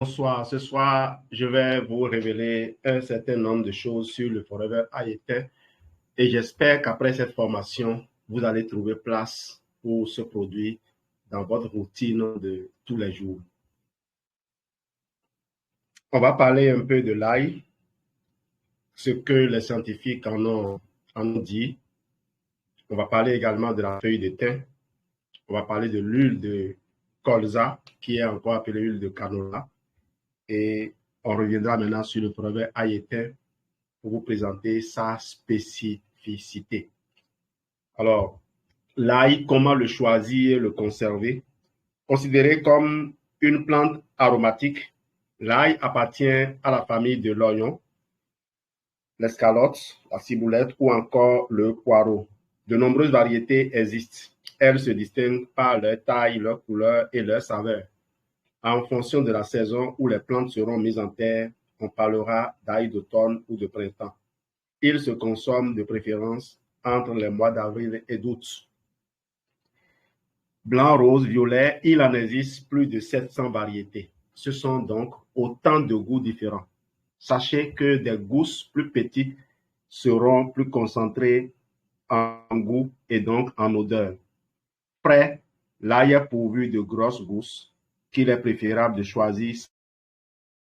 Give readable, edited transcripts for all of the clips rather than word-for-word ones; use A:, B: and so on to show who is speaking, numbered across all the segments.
A: Bonsoir. Ce soir, je vais vous révéler un certain nombre de choses sur le Forever Ayetin et j'espère qu'après cette formation, vous allez trouver place pour ce produit dans votre routine de tous les jours. On va parler un peu de l'ail, ce que les scientifiques en ont dit. On va parler également de la feuille de thym. On va parler de l'huile de colza, qui est encore appelée l'huile de canola. Et on reviendra maintenant sur le Forever Ayetin pour vous présenter sa spécificité. Alors, l'ail, comment le choisir et le conserver? Considéré comme une plante aromatique, l'ail appartient à la famille de l'oignon, l'escalote, la ciboulette ou encore le poireau. De nombreuses variétés existent. Elles se distinguent par leur taille, leur couleur et leur saveur. En fonction de la saison où les plantes seront mises en terre, on parlera d'ail d'automne ou de printemps. Il se consomme de préférence entre les mois d'avril et d'août. Blanc, rose, violet, il en existe plus de 700 variétés. Ce sont donc autant de goûts différents. Sachez que des gousses plus petites seront plus concentrées en goût et donc en odeur. Frais, l'ail est pourvu de grosses gousses qu'il est préférable de choisir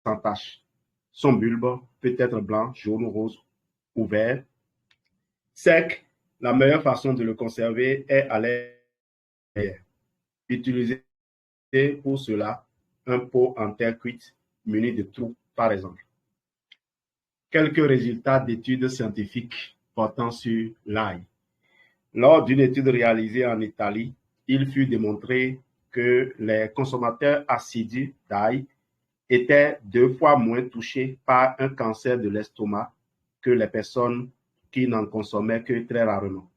A: sans tache. Son bulbe peut être blanc, jaune, rose ou vert. Sec, la meilleure façon de le conserver est à l'air. Utilisez pour cela un pot en terre cuite muni de trous, par exemple. Quelques résultats d'études scientifiques portant sur l'ail. Lors d'une étude réalisée en Italie, il fut démontré que les consommateurs assidus d'ail étaient 2 fois moins touchés par un cancer de l'estomac que les personnes qui n'en consommaient que très rarement.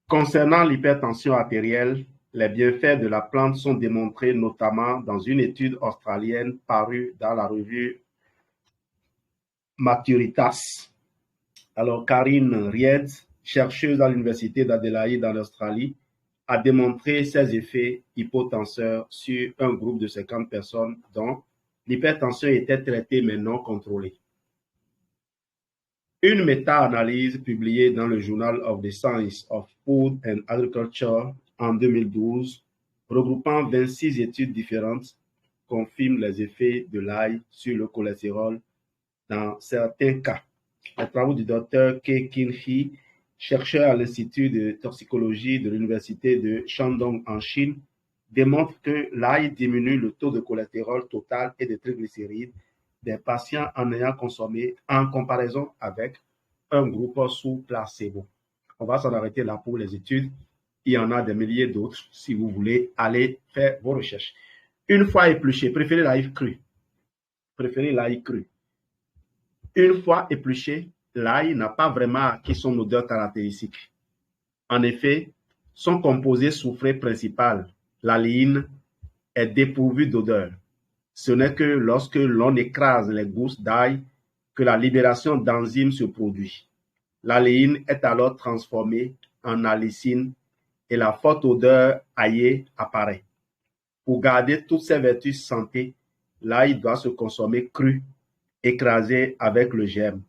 A: Concernant l'hypertension artérielle, les bienfaits de la plante sont démontrés notamment dans une étude australienne parue dans la revue Maturitas. Alors, Karine Ried, chercheuse à l'université d'Adélaïde en Australie, a démontré ses effets hypotenseurs sur un groupe de 50 personnes dont l'hypertension était traitée mais non contrôlée. Une méta-analyse publiée dans le Journal of the Science of Food and Agriculture en 2012, regroupant 26 études différentes, confirme les effets de l'ail sur le cholestérol dans certains cas. Les travaux du Dr. Ke-Kin Hee, chercheur à l'Institut de toxicologie de l'Université de Shandong en Chine, démontrent que l'ail diminue le taux de cholestérol total et de triglycérides des patients en ayant consommé en comparaison avec un groupe sous placebo. On va s'en arrêter là pour les études. Il y en a des milliers d'autres si vous voulez aller faire vos recherches. Une fois épluché, préférez l'ail cru. Préférez l'ail cru. Une fois épluché, l'ail n'a pas vraiment acquis son odeur caractéristique. En effet, son composé soufré principal, l'aléine, est dépourvu d'odeur. Ce n'est que lorsque l'on écrase les gousses d'ail que la libération d'enzymes se produit. L'aléine est alors transformée en allicine et la forte odeur aillée apparaît. Pour garder toutes ses vertus santé, l'ail doit se consommer cru, écrasé avec le germe.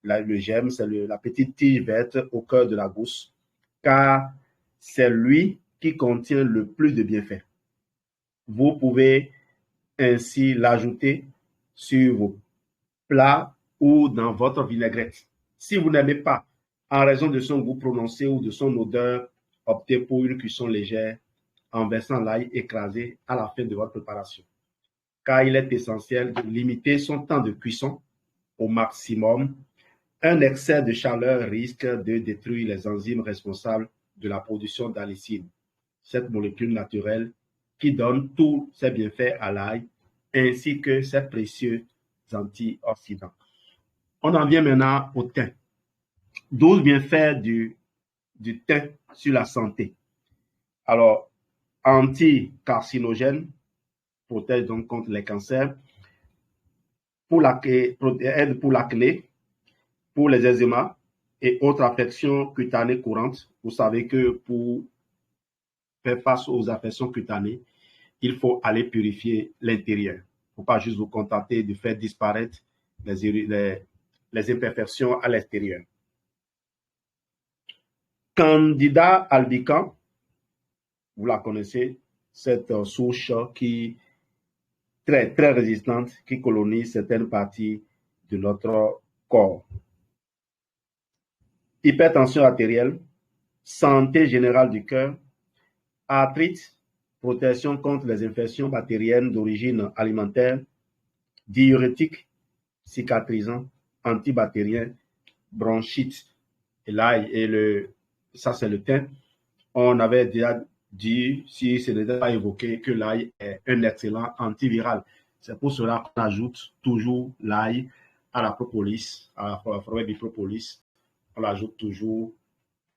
A: Le germe, c'est la petite tige verte au cœur de la gousse, car c'est lui qui contient le plus de bienfaits. Vous pouvez ainsi l'ajouter sur vos plats ou dans votre vinaigrette. Si vous n'aimez pas, en raison de son goût prononcé ou de son odeur, optez pour une cuisson légère en versant l'ail écrasé à la fin de votre préparation. Car il est essentiel de limiter son temps de cuisson au maximum. Un excès de chaleur risque de détruire les enzymes responsables de la production d'allicine, cette molécule naturelle qui donne tous ses bienfaits à l'ail ainsi que ses précieux antioxydants. On en vient maintenant au thym. 12 bienfaits du thym sur la santé. Alors, anticarcinogène, protège donc contre les cancers, aide pour l'acné, pour les eczémas et autres affections cutanées courantes. Vous savez que pour faire face aux affections cutanées, il faut aller purifier l'intérieur. Il ne faut pas juste vous contenter de faire disparaître les imperfections à l'extérieur. Candida albicans, vous la connaissez, cette souche qui très résistante qui colonise certaines parties de notre corps. Hypertension artérielle, santé générale du cœur, arthrite, protection contre les infections bactériennes d'origine alimentaire, diurétique, cicatrisant, antibactérien, bronchite. Et là, ça c'est le thym. On avait déjà dit, si ce n'était pas évoqué, que l'ail est un excellent antiviral. C'est pour cela qu'on ajoute toujours l'ail à la propolis, à la forêt du propolis. On l'ajoute toujours,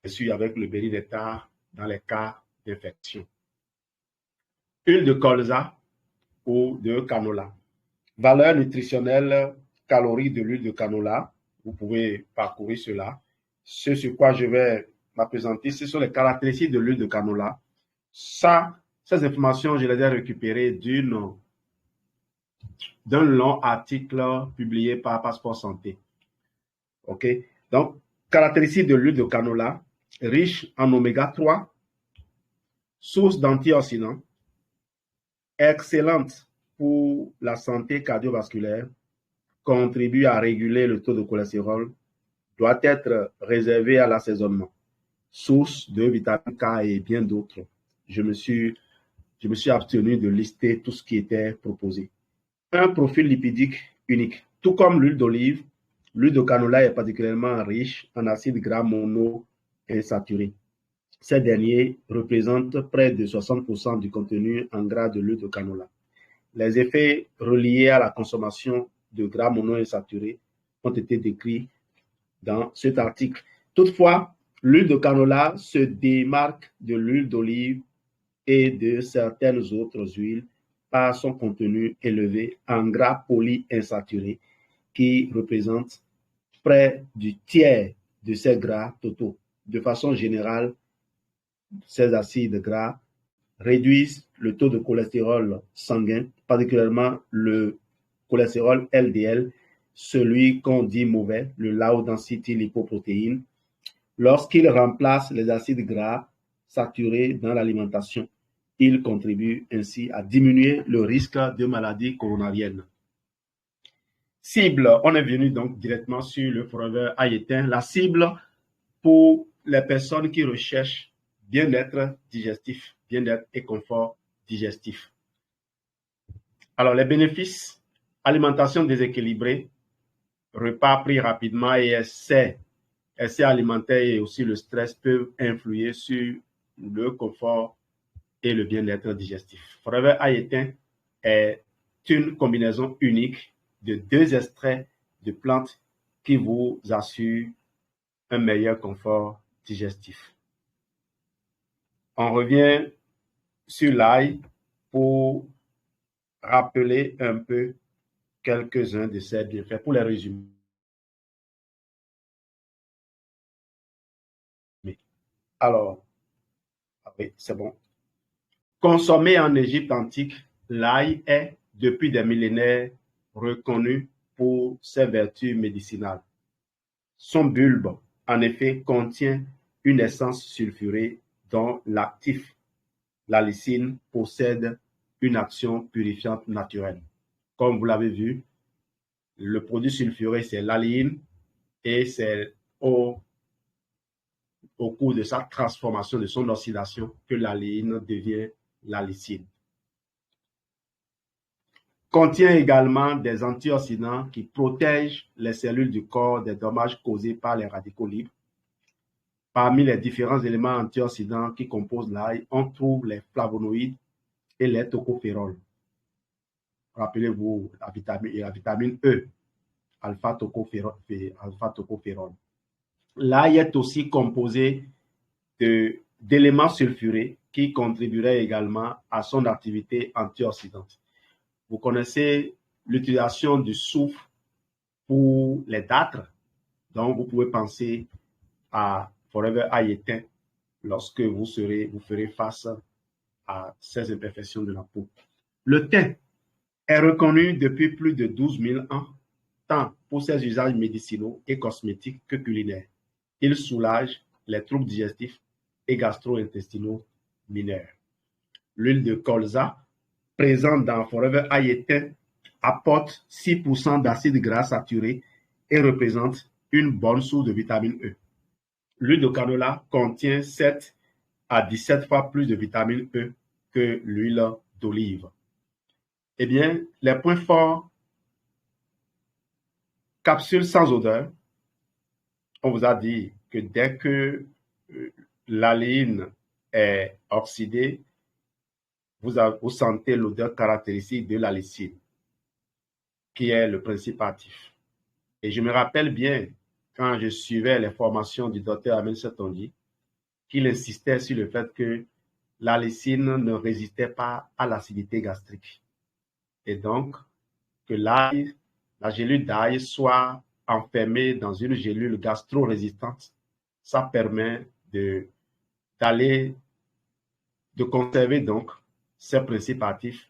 A: bien sûr, avec le béni nectar dans les cas d'infection. Huile de colza ou de canola. Valeur nutritionnelle, calories de l'huile de canola. Vous pouvez parcourir cela. Ce sur quoi je vais m'appesantir, ce sont les caractéristiques de l'huile de canola. Ces informations, je les ai récupérées d'un long article publié par Passeport Santé. OK? Donc, caractéristiques de l'huile de canola, riche en oméga 3, source d'antioxydants, excellente pour la santé cardiovasculaire, contribue à réguler le taux de cholestérol, doit être réservée à l'assaisonnement, source de vitamine K et bien d'autres. Je me suis abstenu de lister tout ce qui était proposé. Un profil lipidique unique. Tout comme l'huile d'olive, l'huile de canola est particulièrement riche en acides gras monoinsaturés. Ces derniers représentent près de 60% du contenu en gras de l'huile de canola. Les effets reliés à la consommation de gras monoinsaturés ont été décrits dans cet article. Toutefois, l'huile de canola se démarque de l'huile d'olive et de certaines autres huiles par son contenu élevé en gras polyinsaturés qui représente près du tiers de ces gras totaux. De façon générale, ces acides gras réduisent le taux de cholestérol sanguin, particulièrement le cholestérol LDL, celui qu'on dit mauvais, le low density lipoprotein, lorsqu'il remplace les acides gras saturés dans l'alimentation. Il contribue ainsi à diminuer le risque de maladies coronariennes. Cible, on est venu donc directement sur le Forever Ayetin. La cible pour les personnes qui recherchent bien-être digestif, bien-être et confort digestif. Alors, les bénéfices, alimentation déséquilibrée, repas pris rapidement et essais alimentaires et aussi le stress peuvent influer sur le confort et le bien-être digestif. Forever Ayetin est une combinaison unique de 2 extraits de plantes qui vous assurent un meilleur confort digestif. On revient sur l'ail pour rappeler un peu quelques-uns de ses bienfaits pour les résumer. Alors, oui, c'est bon. Consommé en Égypte antique, l'ail est, depuis des millénaires, reconnu pour ses vertus médicinales. Son bulbe, en effet, contient une essence sulfurée dont l'actif, la lysine, possède une action purifiante naturelle. Comme vous l'avez vu, le produit sulfuré, c'est l'aléine et c'est au cours de sa transformation, de son oxydation, que l'aléine devient la lysine. Contient également des antioxydants qui protègent les cellules du corps des dommages causés par les radicaux libres. Parmi les différents éléments antioxydants qui composent l'ail, on trouve les flavonoïdes et les tocophérols. Rappelez-vous la vitamine E, alpha-tocophérols. L'ail est aussi composé d'éléments sulfurés qui contribueraient également à son activité antioxydante. Vous connaissez l'utilisation du soufre pour les dartres, donc vous pouvez penser à Forever Ayetin lorsque vous ferez face à ces imperfections de la peau. Le thym est reconnu depuis plus de 12 000 ans, tant pour ses usages médicinaux et cosmétiques que culinaires. Il soulage les troubles digestifs et gastro-intestinaux mineurs. L'huile de colza, présente dans Forever Ail et Thym, apporte 6% d'acide gras saturé et représente une bonne source de vitamine E. L'huile de canola contient 7 à 17 fois plus de vitamine E que l'huile d'olive. Eh bien, les points forts, capsule sans odeur. On vous a dit que dès que l'aléine est oxydée, vous sentez l'odeur caractéristique de la lysine, qui est le principe actif. Et je me rappelle bien, quand je suivais les formations du docteur Amin Setondi, qu'il insistait sur le fait que la lysine ne résistait pas à l'acidité gastrique. Et donc, que l'ail, la gélule d'ail soit enfermée dans une gélule gastro-résistante, ça permet de conserver donc ces principes actifs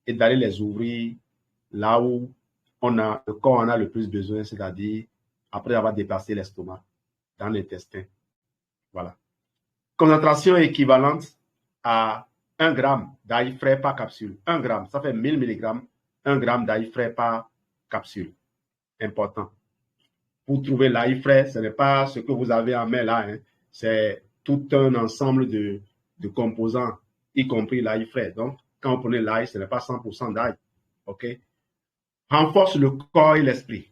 A: et d'aller les ouvrir là où le corps en a le plus besoin, c'est-à-dire après avoir dépassé l'estomac, dans l'intestin. Voilà. Concentration équivalente à 1 gramme d'ail frais par capsule. 1 gramme, ça fait 1000 mg, 1 gramme d'ail frais par capsule. Important. Pour trouver l'ail frais, ce n'est pas ce que vous avez en main là, hein. C'est tout un ensemble de composants, y compris l'ail frais. Donc, quand vous prenez l'ail, ce n'est pas 100% d'ail. OK? Renforce le corps et l'esprit.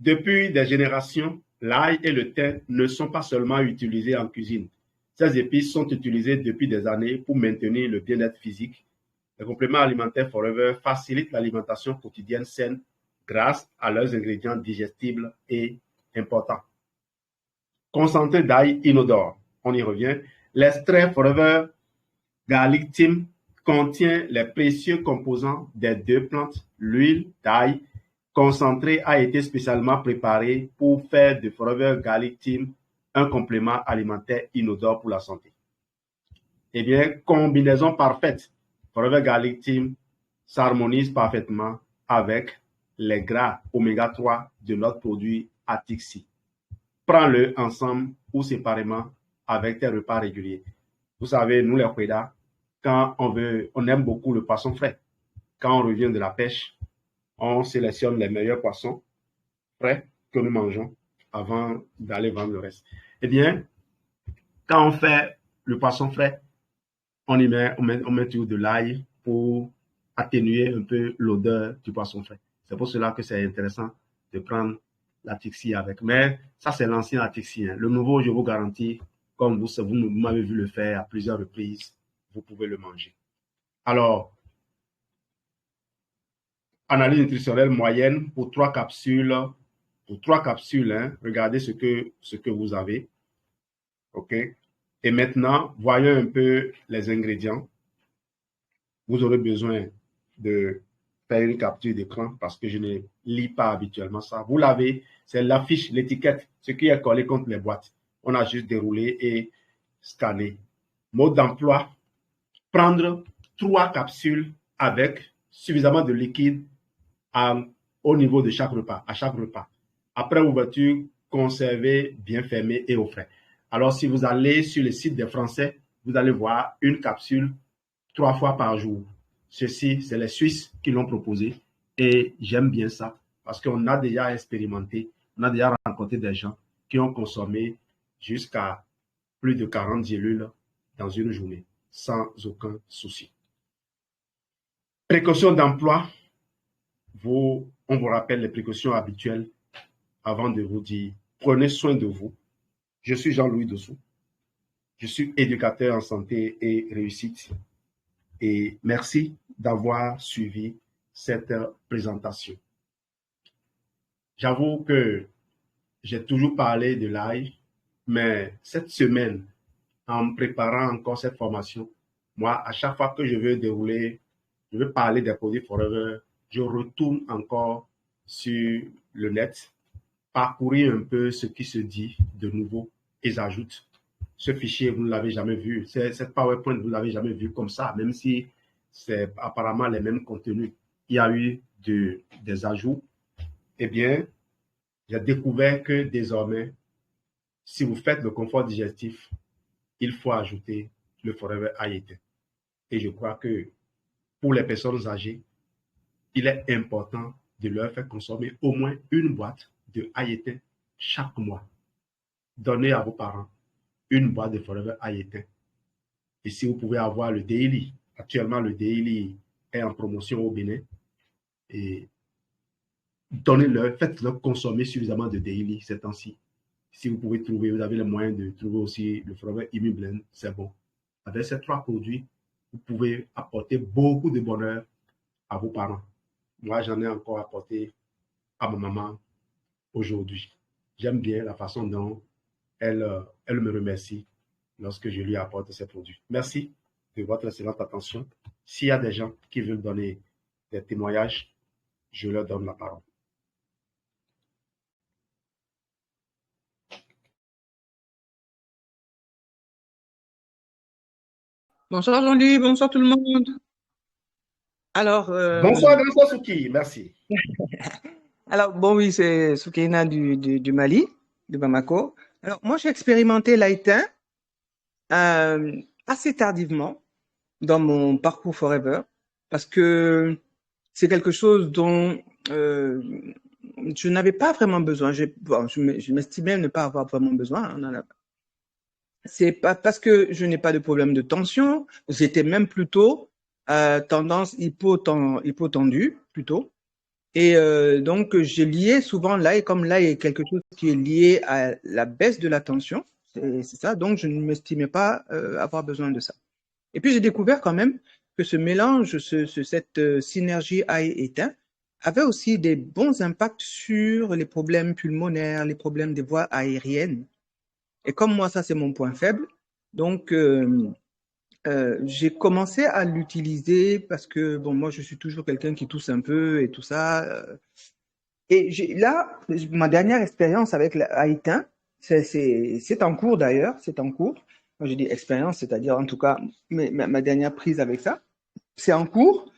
A: Depuis des générations, l'ail et le thym ne sont pas seulement utilisés en cuisine. Ces épices sont utilisées depuis des années pour maintenir le bien-être physique. Les compléments alimentaires Forever facilitent l'alimentation quotidienne saine grâce à leurs ingrédients digestibles et importants. Concentré d'ail inodore, on y revient. L'extrait Forever Garlic Thyme contient les précieux composants des 2 plantes. L'huile d'ail concentré a été spécialement préparé pour faire de Forever Garlic Thyme un complément alimentaire inodore pour la santé. Eh bien, combinaison parfaite. Forever Garlic Thyme s'harmonise parfaitement avec les gras oméga 3 de notre produit Atixi. Prends-le ensemble ou séparément avec tes repas réguliers. Vous savez, nous les Ouédas, quand on aime beaucoup le poisson frais. Quand on revient de la pêche, on sélectionne les meilleurs poissons frais que nous mangeons avant d'aller vendre le reste. Eh bien, quand on fait le poisson frais, on met toujours de l'ail pour atténuer un peu l'odeur du poisson frais. C'est pour cela que c'est intéressant de prendre l'Atixi avec. Mais ça, c'est l'ancien Atixi. Hein. Le nouveau, je vous garantis, comme vous m'avez vu le faire à plusieurs reprises, vous pouvez le manger. Alors, analyse nutritionnelle moyenne pour 3 capsules. Pour 3 capsules, hein, regardez ce que vous avez. OK? Et maintenant, voyons un peu les ingrédients. Vous aurez besoin de faire une capture d'écran parce que je ne lis pas habituellement ça. Vous l'avez, c'est l'affiche, l'étiquette, ce qui est collé contre les boîtes. On a juste déroulé et scanné. Mode d'emploi, prendre 3 capsules avec suffisamment de liquide au niveau de chaque repas, à chaque repas. Après ouverture, conserver bien fermé et au frais. Alors, si vous allez sur le site des Français, vous allez voir une capsule 3 fois par jour. Ceci, c'est les Suisses qui l'ont proposé et j'aime bien ça parce qu'on a déjà expérimenté, on a déjà rencontré des gens qui ont consommé jusqu'à plus de 40 gélules dans une journée sans aucun souci. Précautions d'emploi, on vous rappelle les précautions habituelles avant de vous dire prenez soin de vous. Je suis Jean-Louis Dessous. Je suis éducateur en santé et réussite. Et merci d'avoir suivi cette présentation. J'avoue que j'ai toujours parlé de l'ail, mais cette semaine, en me préparant encore cette formation, moi, à chaque fois que je veux parler des produits Forever, je retourne encore sur le net, parcourir un peu ce qui se dit de nouveau et j'ajoute. ce fichier, vous ne l'avez jamais vu. Cette PowerPoint, vous ne l'avez jamais vu comme ça, même si c'est apparemment les mêmes contenus. Il y a eu des ajouts. Eh bien, j'ai découvert que désormais, si vous faites le confort digestif, il faut ajouter le Forever Ayétin. Et je crois que pour les personnes âgées, il est important de leur faire consommer au moins une boîte de Ayétin chaque mois. Donnez à vos parents une boîte de Forever Ayétin. Et si vous pouvez avoir le Daily, actuellement le Daily est en promotion au Bénin, et donnez-leur, faites-leur consommer suffisamment de Daily ces temps-ci. Si vous pouvez trouver, vous avez les moyens de trouver aussi le Forever Immu Blend, c'est bon. Avec ces 3 produits, vous pouvez apporter beaucoup de bonheur à vos parents. Moi, j'en ai encore apporté à ma maman aujourd'hui. J'aime bien la façon dont elle me remercie lorsque je lui apporte ces produits. Merci de votre excellente attention. S'il y a des gens qui veulent donner des témoignages, je leur donne la parole.
B: Bonsoir Jean-Louis, bonsoir tout le monde. Alors,
A: Bonsoir, Souki, merci.
B: bon oui, c'est Soukaina du Mali, de Bamako. Alors, moi, j'ai expérimenté l'Aïtin assez tardivement dans mon parcours Forever, parce que c'est quelque chose dont je n'avais pas vraiment besoin. Je m'estimais ne pas avoir vraiment besoin. Hein, c'est pas parce que je n'ai pas de problème de tension. J'étais même plutôt tendance hypotendue plutôt. Et donc j'ai lié souvent l'ail, comme l'ail est quelque chose qui est lié à la baisse de la tension. C'est ça. Donc je ne m'estimais pas avoir besoin de ça. Et puis j'ai découvert quand même que ce mélange, cette synergie ail-étain avait aussi des bons impacts sur les problèmes pulmonaires, les problèmes des voies aériennes. Et comme moi, ça, c'est mon point faible, donc j'ai commencé à l'utiliser parce que, bon, moi, je suis toujours quelqu'un qui tousse un peu et tout ça. Et là, ma dernière expérience avec l'Haïtain, c'est en cours d'ailleurs, c'est en cours. Moi, je dis expérience, c'est-à-dire en tout cas ma dernière prise avec ça, c'est en cours.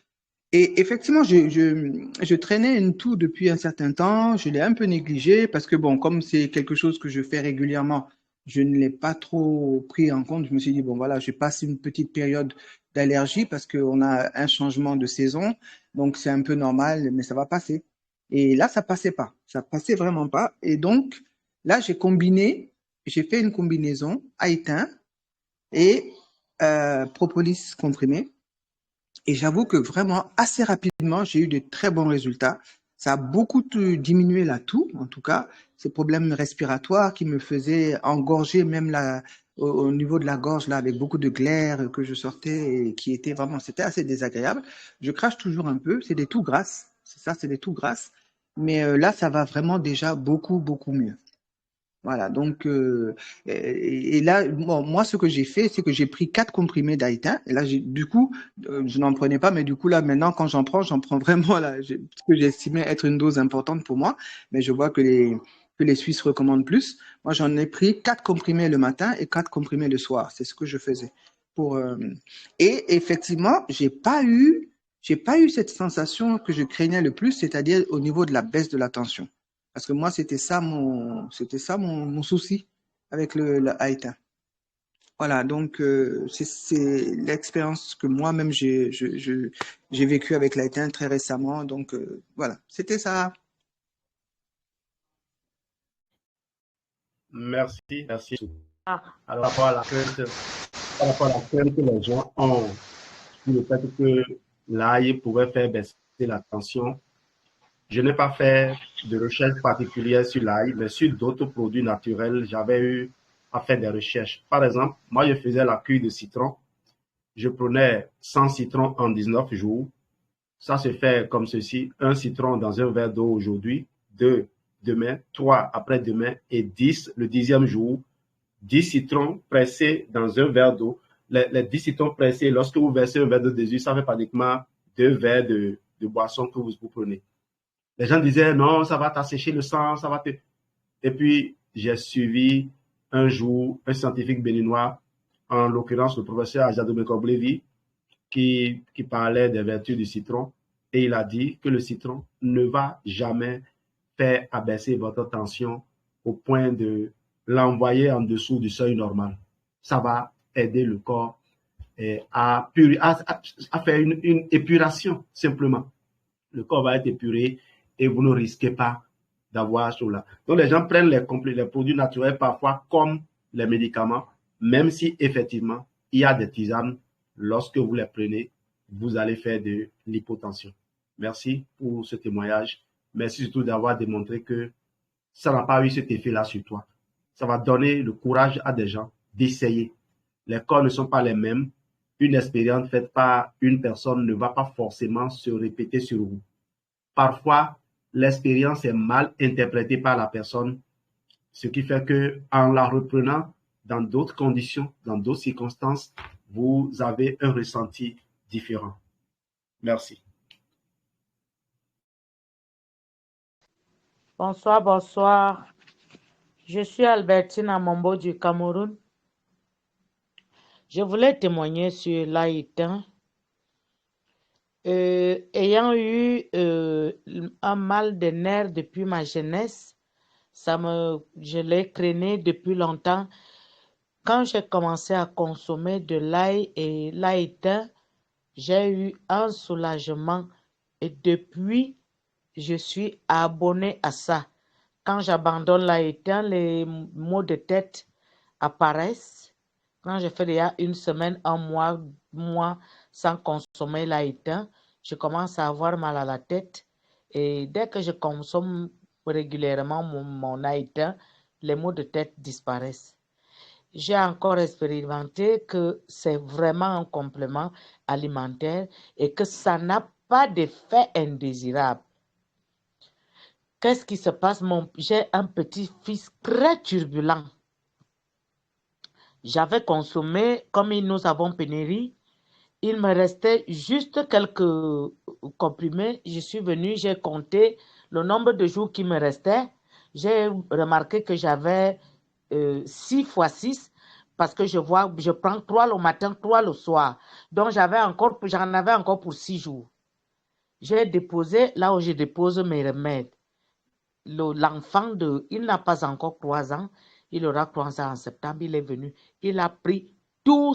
B: Et effectivement, je traînais une toux depuis un certain temps. Je l'ai un peu négligé parce que, bon, comme c'est quelque chose que je fais régulièrement, je ne l'ai pas trop pris en compte. Je me suis dit, bon, voilà, je passe une petite période d'allergie parce qu'on a un changement de saison. Donc, c'est un peu normal, mais ça va passer. Et là, ça passait pas. Ça passait vraiment pas. Et donc, là, j'ai fait une combinaison Haïtain et propolis comprimé. Et j'avoue que vraiment, assez rapidement, j'ai eu de très bons résultats. Ça a beaucoup diminué la toux, en tout cas, ces problèmes respiratoires qui me faisaient engorger même au niveau de la gorge, là, avec beaucoup de glaire que je sortais et qui était vraiment, c'était assez désagréable. Je crache toujours un peu, c'est des toux grasses, c'est ça, c'est des toux grasses. Mais là, ça va vraiment déjà beaucoup, beaucoup mieux. Voilà, donc et là, bon, moi, ce que j'ai fait, c'est que j'ai pris 4 comprimés d'Aïtin. Et là, du coup, je n'en prenais pas, mais du coup, là, maintenant, quand j'en prends vraiment là, ce que j'estimais être une dose importante pour moi. Mais je vois que les Suisses recommandent plus. Moi, j'en ai pris 4 comprimés le matin et 4 comprimés le soir. C'est ce que je faisais. Pour, et effectivement, j'ai pas eu cette sensation que je craignais le plus, c'est-à-dire au niveau de la baisse de la tension. Parce que moi, c'était ça mon souci avec le Haïtain. Voilà, donc c'est l'expérience que moi-même j'ai vécue avec l'Haïtain très récemment. Donc voilà, c'était ça.
A: Merci, merci. Alors, par rapport à la crainte que les gens ont sur le fait que l'ail pourrait faire baisser la tension, je n'ai pas fait de recherche particulière sur l'ail, mais sur d'autres produits naturels, j'avais eu à faire des recherches. Par exemple, moi, je faisais la cure de citron. Je prenais 100 citrons en 19 jours. Ça se fait comme ceci. Un citron dans un verre d'eau aujourd'hui, 2 demain, 3 après-demain et 10 le 10e jour. 10 citrons pressés dans un verre d'eau. Les 10 citrons pressés, lorsque vous versez un verre d'eau dessus, ça fait pratiquement 2 verres de boisson que vous prenez. Les gens disaient, non, ça va t'assécher le sang, ça va te... Et puis, j'ai suivi un jour un scientifique béninois, en l'occurrence le professeur Ajadou Bekoblevi, qui parlait des vertus du citron, et il a dit que le citron ne va jamais faire abaisser votre tension au point de l'envoyer en dessous du seuil normal. Ça va aider le corps à faire une épuration, simplement. Le corps va être épuré et vous ne risquez pas d'avoir cela. Donc, les gens prennent les produits naturels parfois comme les médicaments, même si effectivement, il y a des tisanes. Lorsque vous les prenez, vous allez faire de l'hypotension. Merci pour ce témoignage. Merci surtout d'avoir démontré que ça n'a pas eu cet effet-là sur toi. Ça va donner le courage à des gens d'essayer. Les corps ne sont pas les mêmes. Une expérience faite par une personne ne va pas forcément se répéter sur vous. Parfois, l'expérience est mal interprétée par la personne, ce qui fait que, en la reprenant dans d'autres conditions, dans d'autres circonstances, vous avez un ressenti différent. Merci.
C: Bonsoir, bonsoir. Je suis Albertine Amombo du Cameroun. Je voulais témoigner sur l'Haïtien. Ayant eu un mal de nerfs depuis ma jeunesse, je l'ai traîné depuis longtemps. Quand j'ai commencé à consommer de l'ail et l'haïtien, j'ai eu un soulagement et depuis, je suis abonnée à ça. Quand j'abandonne l'haïtien, les maux de tête apparaissent. Quand je fais déjà une semaine, un mois sans consommer l'haïtien, je commence à avoir mal à la tête. Et dès que je consomme régulièrement mon haïtien, les maux de tête disparaissent. J'ai encore expérimenté que c'est vraiment un complément alimentaire et que ça n'a pas d'effet indésirable. Qu'est-ce qui se passe? J'ai un petit-fils très turbulent. J'avais consommé, comme nous avons pénurie, il me restait juste quelques comprimés. Je suis venue, j'ai compté le nombre de jours qui me restait. J'ai remarqué que j'avais 6 fois 6 parce que je prends 3 le matin, 3 le soir. Donc, j'en avais encore pour 6 jours. J'ai déposé là où je dépose mes remèdes. L'enfant il n'a pas encore 3 ans. Il aura 3 ans en septembre. Il est venu. Il a pris tout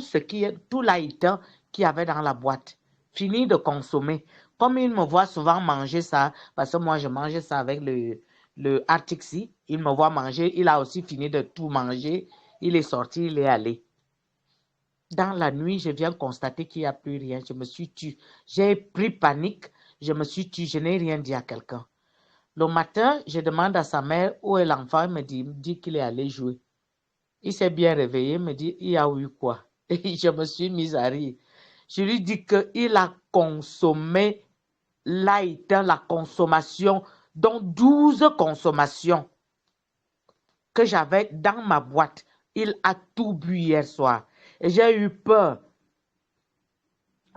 C: l'haïtien qu'il y avait dans la boîte. Fini de consommer. Comme il me voit souvent manger ça, parce que moi je mangeais ça avec le Artixi, il me voit manger. Il a aussi fini de tout manger. Il est sorti, il est allé. Dans la nuit, je viens constater qu'il n'y a plus rien. Je me suis tue. J'ai pris panique. Je me suis tue. Je n'ai rien dit à quelqu'un. Le matin, je demande à sa mère où est l'enfant. Il me dit qu'il est allé jouer. Il s'est bien réveillé, il me dit, il y a eu quoi? Et je me suis mise à rire. Je lui dis qu'il a consommé l'haïtien, la consommation, dont 12 consommations que j'avais dans ma boîte. Il a tout bu hier soir. Et j'ai eu peur.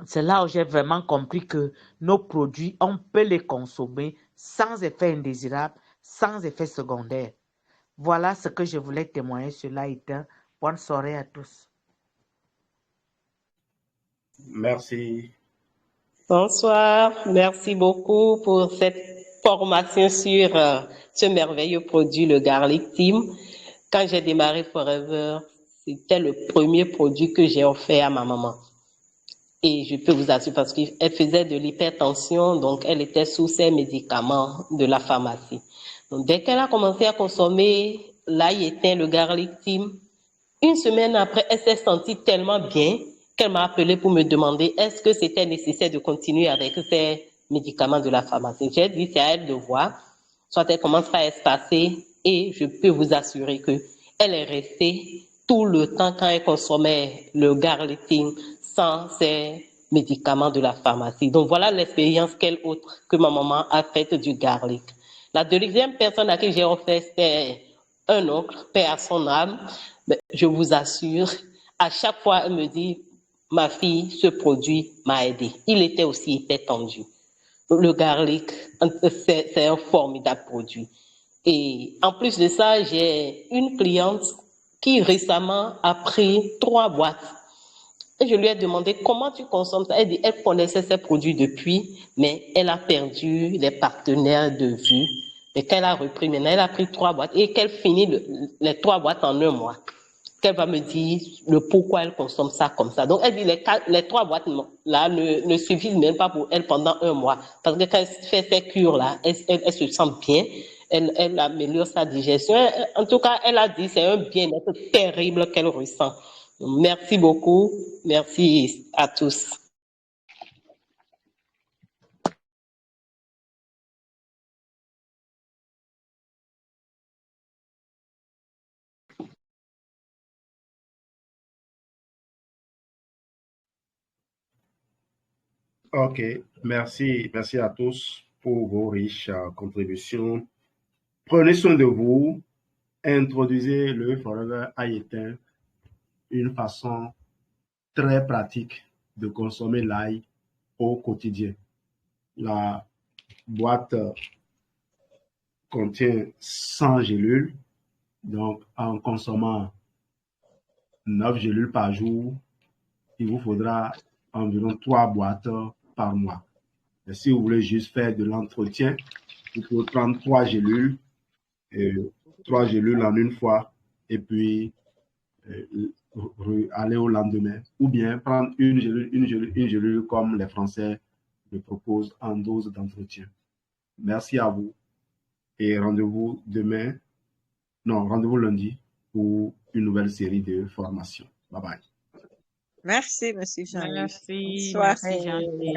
C: C'est là où j'ai vraiment compris que nos produits, on peut les consommer sans effet indésirable, sans effet secondaire. Voilà ce que je voulais témoigner sur l'haïtien. Bonne soirée à tous.
A: Merci.
D: Bonsoir. Merci beaucoup pour cette formation sur ce merveilleux produit, le Garlic Team. Quand j'ai démarré Forever, c'était le premier produit que j'ai offert à ma maman. Et je peux vous assurer, parce qu'elle faisait de l'hypertension, donc elle était sous ses médicaments de la pharmacie. Donc dès qu'elle a commencé à consommer l'haïtien, le Garlic Team, une semaine après, elle s'est sentie tellement bien qu'elle m'a appelé pour me demander est-ce que c'était nécessaire de continuer avec ces médicaments de la pharmacie. J'ai dit c'est à elle de voir, soit elle commence par espacer et je peux vous assurer que elle est restée tout le temps quand elle consommait le Garlic Team sans ces médicaments de la pharmacie. Donc voilà l'expérience qu'elle autre que ma maman a faite du garlic. La deuxième personne à qui j'ai offert, c'était un oncle, paix à son âme. Mais je vous assure, à chaque fois, elle me dit, ma fille, ce produit m'a aidé. Il était aussi hyper tendu. Le garlic, c'est un formidable produit. Et en plus de ça, j'ai une cliente qui récemment a pris 3 boîtes. Et je lui ai demandé comment tu consommes ça. Elle dit elle connaissait ses produits depuis, mais elle a perdu les partenaires de vue. Et qu'elle a repris maintenant, elle a pris 3 boîtes et qu'elle finit les 3 boîtes en 1 mois. Qu'elle va me dire le pourquoi elle consomme ça comme ça. Donc elle dit les 3 boîtes là ne suffisent même pas pour elle pendant 1 mois. Parce que quand elle fait ces cures là, elle se sent bien. Elle améliore sa digestion. En tout cas, elle a dit c'est un bien-être terrible qu'elle ressent. Merci beaucoup. Merci à tous.
A: Ok, merci à tous pour vos riches contributions. Prenez soin de vous, introduisez le Forever Haïtien, une façon très pratique de consommer l'ail au quotidien. La boîte contient 100 gélules, donc en consommant 9 gélules par jour, il vous faudra environ 3 boîtes par mois. Et si vous voulez juste faire de l'entretien, vous pouvez prendre 3 gélules en une fois et puis aller au lendemain. Ou bien prendre une gélule comme les Français le proposent en dose d'entretien. Merci à vous et rendez-vous lundi pour une nouvelle série de formations. Bye bye.
E: Merci, monsieur Jean-Louis.
C: Merci,
E: Bonne soirée.
C: merci Jean-Louis.